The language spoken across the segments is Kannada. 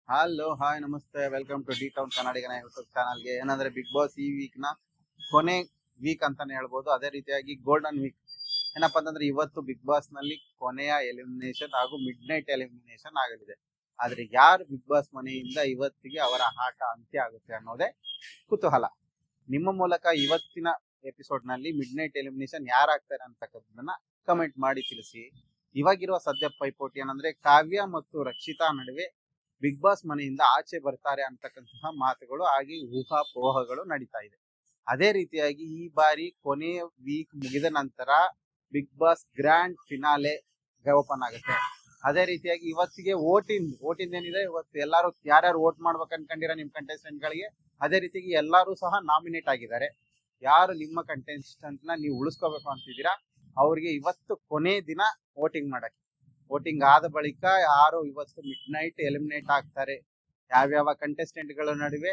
ಹಲೋ ಹಾಯ್ ನಮಸ್ತೆ ವೆಲ್ಕಮ್ ಟು ಡಿ ಟೌನ್ ಕನ್ನಡಿಗನ ಯೂಟ್ಯೂಬ್ ಚಾನಲ್ಗೆ. ಏನಂದ್ರೆ ಬಿಗ್ ಬಾಸ್ ಈ ವೀಕ್ ನ ಕೊನೆ ವೀಕ್ ಅಂತಾನೆ ಹೇಳ್ಬೋದು. ಅದೇ ರೀತಿಯಾಗಿ ಗೋಲ್ಡನ್ ವೀಕ್ ಏನಪ್ಪಾ ಅಂತಂದ್ರೆ ಇವತ್ತು ಬಿಗ್ ಬಾಸ್ ನಲ್ಲಿ ಕೊನೆಯ ಎಲಿಮಿನೇಷನ್ ಹಾಗೂ ಮಿಡ್ ನೈಟ್ ಎಲಿಮಿನೇಷನ್ ಆಗಲಿದೆ. ಆದ್ರೆ ಯಾರು ಬಿಗ್ ಬಾಸ್ ಮನೆಯಿಂದ ಇವತ್ತಿಗೆ ಅವರ ಆಟ ಅಂತ್ಯ ಆಗುತ್ತೆ ಅನ್ನೋದೇ ಕುತೂಹಲ. ನಿಮ್ಮ ಮೂಲಕ ಇವತ್ತಿನ ಎಪಿಸೋಡ್ ನಲ್ಲಿ ಮಿಡ್ ನೈಟ್ ಎಲಿಮಿನೇಷನ್ ಯಾರಾಗ್ತಾರೆ ಅಂತಕ್ಕಂಥದ್ದನ್ನ ಕಮೆಂಟ್ ಮಾಡಿ ತಿಳಿಸಿ. ಇವಾಗಿರುವ ಸದ್ಯ ಪೈಪೋಟಿ ಏನಂದ್ರೆ ಕಾವ್ಯ ಮತ್ತು ರಕ್ಷಿತಾ ನಡುವೆ ಬಿಗ್ ಬಾಸ್ ಮನೆಯಿಂದ ಆಚೆ ಬರ್ತಾರೆ ಅಂತಕ್ಕಂತಹ ಮಾತುಗಳು ಹಾಗೆ ಊಹಾಪೋಹಗಳು ನಡೀತಾ ಇದೆ. ಅದೇ ರೀತಿಯಾಗಿ ಈ ಬಾರಿ ಕೊನೆಯ ವೀಕ್ ಮುಗಿದ ನಂತರ Bigg Boss grand finale open ಆಗುತ್ತೆ. ಅದೇ ರೀತಿಯಾಗಿ ಇವತ್ತಿಗೆ ಓಟಿಂದ ಏನಿದೆ, ಇವತ್ತು ಎಲ್ಲಾರು ಯಾರ್ಯಾರು ವೋಟ್ ಮಾಡ್ಬೇಕು ಅನ್ಕೊಂಡಿರ ನಿಮ್ ಕಂಟೆಸ್ಟೆಂಟ್ ಗಳಿಗೆ, ಅದೇ ರೀತಿಯಾಗಿ ಎಲ್ಲಾರು ಸಹ ನಾಮಿನೇಟ್ ಆಗಿದ್ದಾರೆ. ಯಾರು ನಿಮ್ಮ ಕಂಟೆಸ್ಟೆಂಟ್ ನ ನೀವು ಉಳಿಸ್ಕೋಬೇಕು ಅಂತಿದ್ದೀರಾ ಅವ್ರಿಗೆ ಇವತ್ತು ಕೊನೆ ದಿನ ವೋಟಿಂಗ್ ಮಾಡಕ್ಕೆ. ವೋಟಿಂಗ್ ಆದ ಬಳಿಕ ಯಾರು ಇವತ್ತು ಮಿಡ್ ನೈಟ್ ಎಲಿಮಿನೇಟ್ ಆಗ್ತಾರೆ, ಯಾವ್ಯಾವ ಕಂಟೆಸ್ಟೆಂಟ್ ಗಳ ನಡುವೆ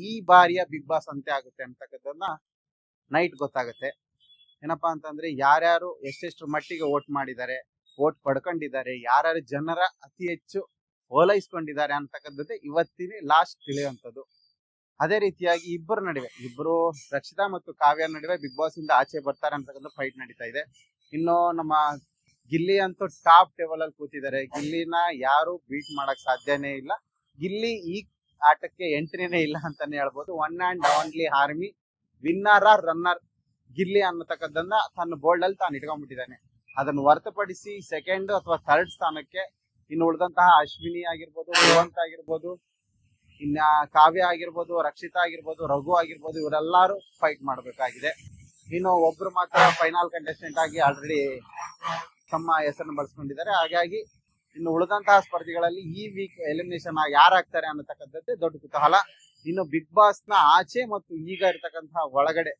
ಈ ಬಾರಿಯ ಬಿಗ್ ಬಾಸ್ ಅಂತ್ಯ ಆಗುತ್ತೆ ಅಂತಕ್ಕಂಥದ್ದನ್ನ ನೈಟ್ ಗೊತ್ತಾಗುತ್ತೆ. ಏನಪ್ಪಾ ಅಂತಂದ್ರೆ ಯಾರ್ಯಾರು ಎಷ್ಟೆಷ್ಟು ಮಟ್ಟಿಗೆ ವೋಟ್ ಮಾಡಿದ್ದಾರೆ, ವೋಟ್ ಪಡ್ಕೊಂಡಿದ್ದಾರೆ, ಯಾರ್ಯಾರು ಜನರ ಅತಿ ಹೆಚ್ಚು ಓಲೈಸ್ಕೊಂಡಿದ್ದಾರೆ ಅಂತಕ್ಕಂಥದ್ದೇ ಇವತ್ತಿನ ಲಾಸ್ಟ್ ತಿಳಿಯುವಂಥದ್ದು. ಅದೇ ರೀತಿಯಾಗಿ ಇಬ್ಬರು ರಕ್ಷಿತಾ ಮತ್ತು ಕಾವ್ಯ ನಡುವೆ ಬಿಗ್ ಬಾಸ್ ಇಂದ ಆಚೆ ಬರ್ತಾರೆ ಅಂತಕ್ಕಂಥ ಫೈಟ್ ನಡೀತಾ ಇದೆ. ಇನ್ನು ನಮ್ಮ ಗಿಲ್ಲಿ ಅಂತೂ ಟಾಪ್ ಟೇಬಲ್ ಅಲ್ಲಿ ಕೂತಿದ್ದಾರೆ. ಗಿಲ್ಲಿನ ಯಾರು ಬೀಟ್ ಮಾಡಕ್ ಸಾಧ್ಯನೇ ಇಲ್ಲ. ಗಿಲ್ಲಿ ಈ ಆಟಕ್ಕೆ ಎಂಟ್ರಿನೇ ಇಲ್ಲ ಅಂತಾನೆ ಹೇಳ್ಬೋದು. One and only army winner or runner Gilli ಅನ್ನತಕ್ಕದ್ದನ್ನ ತನ್ನ ಬೋಲ್ಡ್ ಅಲ್ಲಿ ತಾನು ಇಟ್ಕೊಂಡ್ಬಿಟ್ಟಿದ್ದಾನೆ. ಅದನ್ನು ಹೊರತುಪಡಿಸಿ ಸೆಕೆಂಡ್ ಅಥವಾ ಥರ್ಡ್ ಸ್ಥಾನಕ್ಕೆ ಇನ್ನು ಉಳಿದಂತಹ ಅಶ್ವಿನಿ ಆಗಿರ್ಬೋದು, ಭಗವಂತ ಆಗಿರ್ಬೋದು, ಇನ್ನ ಕಾವ್ಯ ಆಗಿರ್ಬೋದು, ರಕ್ಷಿತಾ ಆಗಿರ್ಬೋದು, ರಘು ಆಗಿರ್ಬೋದು, ಇವರೆಲ್ಲರೂ ಫೈಟ್ ಮಾಡಬೇಕಾಗಿದೆ. ಇನ್ನು ಒಬ್ರು ಮಾತ್ರ ಫೈನಲ್ ಕಂಟೆಸ್ಟೆಂಟ್ ಆಗಿ ಆಲ್ರೆಡಿ ತಮ್ಮ ಹೆಸರನ್ನು ಬಳಸ್ಕೊಂಡಿದ್ದಾರೆ. ಹಾಗಾಗಿ ಇನ್ನು ಉಳಿದಂತಹ ಸ್ಪರ್ಧಿಗಳಲ್ಲಿ ಈ ವೀಕ್ ಎಲಿಮಿನೇಷನ್ ಯಾರಾಗ್ತಾರೆ ಅನ್ನತಕ್ಕಂಥದ್ದೇ ದೊಡ್ಡ ಕುತೂಹಲ. ಇನ್ನು ಬಿಗ್ ಬಾಸ್ ನ ಆಚೆ ಮತ್ತು ಈಗ ಇರ್ತಕ್ಕಂತಹ ಒಳಗಡೆ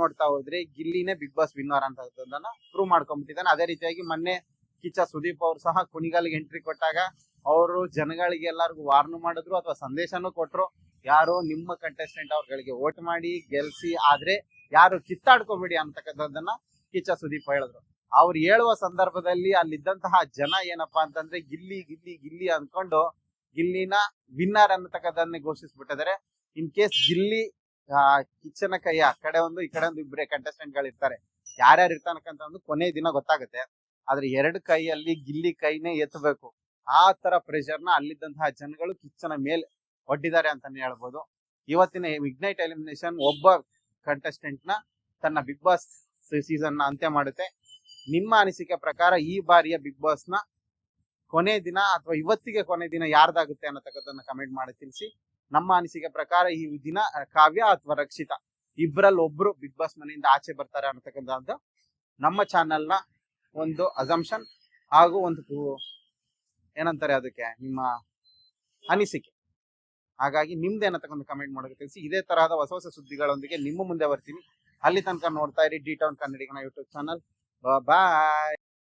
ನೋಡ್ತಾ ಹೋದ್ರೆ ಗಿಲ್ಲಿನೇ ಬಿಗ್ ಬಾಸ್ ವಿನ್ನರ್ ಅಂತಕ್ಕಂಥದ್ದನ್ನ ಪ್ರೂವ್ ಮಾಡ್ಕೊಂಡ್ಬಿಟ್ಟಿದ್ದಾನೆ. ಅದೇ ರೀತಿಯಾಗಿ ಮೊನ್ನೆ ಕಿಚ್ಚ ಸುದೀಪ್ ಅವರು ಸಹ ಕುಣಿಗಾಲಿಗೆ ಎಂಟ್ರಿ ಕೊಟ್ಟಾಗ ಅವರು ಜನಗಳಿಗೆ ಎಲ್ಲರಿಗೂ ವಾರ್ನ್ ಮಾಡಿದ್ರು ಅಥವಾ ಸಂದೇಶನೂ ಕೊಟ್ರು, ಯಾರು ನಿಮ್ಮ ಕಂಟೆಸ್ಟೆಂಟ್ ಅವ್ರಗಳಿಗೆ ವೋಟ್ ಮಾಡಿ ಗೆಲ್ಸಿ, ಆದ್ರೆ ಯಾರು ಕಿತ್ತಾಡ್ಕೋಬೇಡಿ ಅಂತಕ್ಕಂಥದ್ದನ್ನ ಕಿಚ್ಚ ಸುದೀಪ್ ಹೇಳಿದ್ರು. ಅವ್ರು ಹೇಳುವ ಸಂದರ್ಭದಲ್ಲಿ ಅಲ್ಲಿದ್ದಂತಹ ಜನ ಏನಪ್ಪಾ ಅಂತಂದ್ರೆ ಗಿಲ್ಲಿ ಗಿಲ್ಲಿ ಗಿಲ್ಲಿ ಅನ್ಕೊಂಡು ಗಿಲ್ಲಿನ ವಿನ್ನರ್ ಅನ್ನತಕ್ಕದನ್ನೇ ಘೋಷಿಸ್ಬಿಟ್ಟಿದ್ದಾರೆ. ಇನ್ ಕೇಸ್ ಗಿಲ್ಲಿ ಕಿಚ್ಚನ ಕೈ ಆ ಕಡೆ ಒಂದು ಈ ಕಡೆ ಒಂದು ಇಬ್ಬರೇ ಕಂಟೆಸ್ಟೆಂಟ್ ಗಳು ಇರ್ತಾರೆ. ಯಾರ್ಯಾರು ಇರ್ತಾನಕ್ಕಂತ ಒಂದು ಕೊನೆ ದಿನ ಗೊತ್ತಾಗುತ್ತೆ. ಆದ್ರೆ ಎರಡು ಕೈಯಲ್ಲಿ ಗಿಲ್ಲಿ ಕೈನೇ ಎತ್ತಬೇಕು. ಆ ತರ ಪ್ರೆಷರ್ನ ಅಲ್ಲಿದ್ದಂತಹ ಜನಗಳು ಕಿಚ್ಚನ ಮೇಲೆ ಒಡ್ಡಿದ್ದಾರೆ ಅಂತಾನೆ ಹೇಳ್ಬೋದು. ಇವತ್ತಿನ ಮಿಡ್ ನೈಟ್ ಎಲಿಮಿನೇಷನ್ ಒಬ್ಬ ಕಂಟೆಸ್ಟೆಂಟ್ ನ ತನ್ನ ಬಿಗ್ ಬಾಸ್ ಸೀಸನ್ ನ ಅಂತ್ಯ ಮಾಡುತ್ತೆ. ನಿಮ್ಮ ಅನಿಸಿಕೆ ಪ್ರಕಾರ ಈ ಬಾರಿಯ ಬಿಗ್ ಬಾಸ್ ನ ಕೊನೆ ದಿನ ಅಥವಾ ಇವತ್ತಿಗೆ ಕೊನೆ ದಿನ ಯಾರ್ದಾಗುತ್ತೆ ಅನ್ನತಕ್ಕದನ್ನ ಕಮೆಂಟ್ ಮಾಡಿ ತಿಳಿಸಿ. ನಮ್ಮ ಅನಿಸಿಕೆ ಪ್ರಕಾರ ಈ ದಿನ ಕಾವ್ಯ ಅಥವಾ ರಕ್ಷಿತಾ ಇಬ್ಬರಲ್ಲಿ ಒಬ್ರು ಬಿಗ್ ಬಾಸ್ ಮನೆಯಿಂದ ಆಚೆ ಬರ್ತಾರೆ ಅನ್ನತಕ್ಕಂಥದ್ದು ನಮ್ಮ ಚಾನೆಲ್ ನ ಒಂದು ಅಸಂಪ್ಷನ್ ಹಾಗೂ ಒಂದು ಏನಂತಾರೆ ಅದಕ್ಕೆ ನಿಮ್ಮ ಅನಿಸಿಕೆ. ಹಾಗಾಗಿ ನಿಮ್ದೇನತಕ್ಕಂಥ ಕಮೆಂಟ್ ಮಾಡೋಕೆ ತಿಳಿಸಿ. ಇದೇ ತರಹದ ಹೊಸ ಹೊಸ ಸುದ್ದಿಗಳೊಂದಿಗೆ ನಿಮ್ಮ ಮುಂದೆ ಬರ್ತೀನಿ. ಅಲ್ಲಿ ತನಕ ನೋಡ್ತಾ ಇರಿ ಡಿ ಟೌನ್ ಕನ್ನಡಿಗನ ಯೂಟ್ಯೂಬ್ ಚಾನಲ್. ಬಾಯ್.